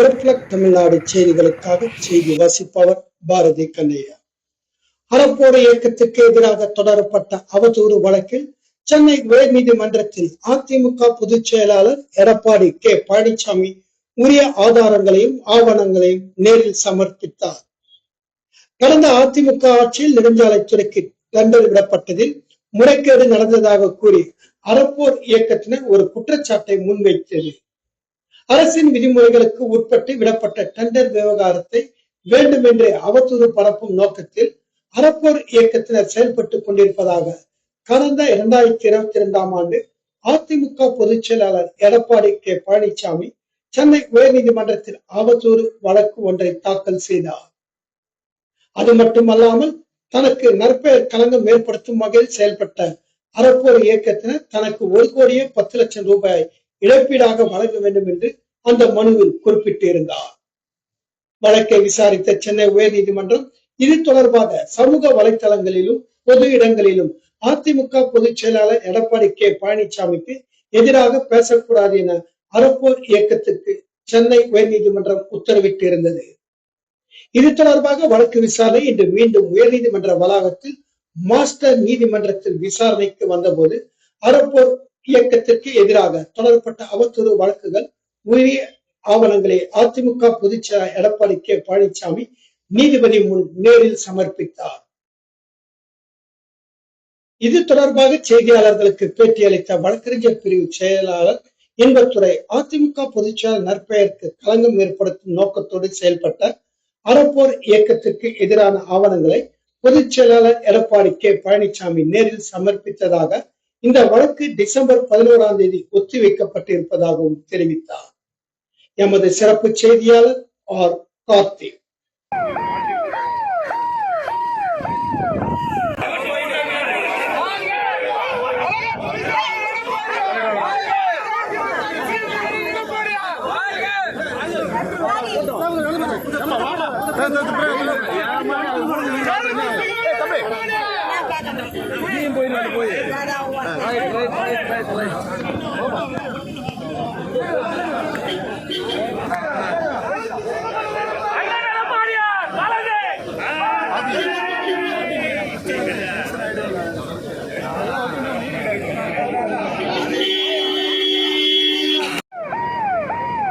Reflect Tamil Nadu செய்திகளுக்காக செய்தி வாசிப்பவர் பாரதி கண்ணையா. அறப்போர் இயக்கத்துக்கு எதிராக தொடரப்பட்ட அவதூறு வழக்கில் சென்னை உயர்நீதிமன்றத்தில் அதிமுக பொதுச் செயலாளர் எடப்பாடி கே பழனிசாமி உரிய ஆதாரங்களையும் ஆவணங்களையும் நேரில் சமர்ப்பித்தார். கடந்த அதிமுக ஆட்சியில் நெடுஞ்சாலைத்துறைக்கு டெண்டர் விடப்பட்டதில் முறைகேடு நடந்ததாக கூறி அறப்போர் இயக்கத்தினர் ஒரு குற்றச்சாட்டை முன்வைத்தது. அரசின் விதிமுறைகளுக்கு உட்பட்டு விடப்பட்ட டெண்டர் விவகாரத்தை வேண்டுமென்றே அவதூறு பரப்பும் நோக்கத்தில் அறப்போர் இயக்கத்தினர் செயல்பட்டுக் கொண்டிருப்பதாக கடந்த 2022ஆம் ஆண்டு அதிமுக பொதுச் செயலாளர் எடப்பாடி கே பழனிசாமி சென்னை உயர்நீதிமன்றத்தில் அவதூறு வழக்கு ஒன்றை தாக்கல் செய்தார். அது மட்டுமல்லாமல் தனக்கு நற்பெயர் களங்கம் ஏற்படுத்தும் வகையில் செயல்பட்ட அறப்போர் இயக்கத்தினர் தனக்கு 1,10,00,000 ரூபாய் இழப்பீடாக வழங்க வேண்டும் என்று அந்த மனுவில் குறிப்பிட்டிருந்தார். வழக்கை விசாரித்த சென்னை உயர்நீதிமன்றம் இது தொடர்பாக சமூக வலைதளங்களிலும் பொது இடங்களிலும் அதிமுக பொதுச் செயலாளர் எடப்பாடி கே பழனிசாமிக்கு எதிராக பேசக்கூடாது என அறப்போர் இயக்கத்துக்கு சென்னை உயர்நீதிமன்றம் உத்தரவிட்டிருந்தது. இது தொடர்பாக வழக்கு விசாரணை இன்று மீண்டும் உயர்நீதிமன்ற வளாகத்தில் மாஸ்டர் நீதிமன்றத்தில் விசாரணைக்கு வந்தபோது அறப்போர் இயக்கத்திற்கு எதிராக தொடரப்பட்ட அவதூறு வழக்குகள் உரிய ஆவணங்களை அதிமுக பொதுச் செயலாளர் எடப்பாடி கே பழனிசாமி நீதிபதி முன் நேரில் சமர்ப்பித்தார். இது தொடர்பாக செய்தியாளர்களுக்கு பேட்டியளித்த வழக்கறிஞர் பிரிவு செயலாளர் இன்பத்துறை, அதிமுக பொதுச் செயலாளர் நற்பெயருக்கு களங்கம் ஏற்படுத்தும் நோக்கத்தோடு செயல்பட்ட அறப்போர் இயக்கத்திற்கு எதிரான ஆவணங்களை பொதுச் செயலாளர் எடப்பாடி கே பழனிசாமி நேரில் சமர்ப்பித்ததாக இந்த வழக்கு டிசம்பர் 11ஆம் தேதி ஒத்திவைக்கப்பட்டிருப்பதாகவும் தெரிவித்தார். எமது சிறப்பு செய்தியாளர் ஆர் கார்த்திக். போய்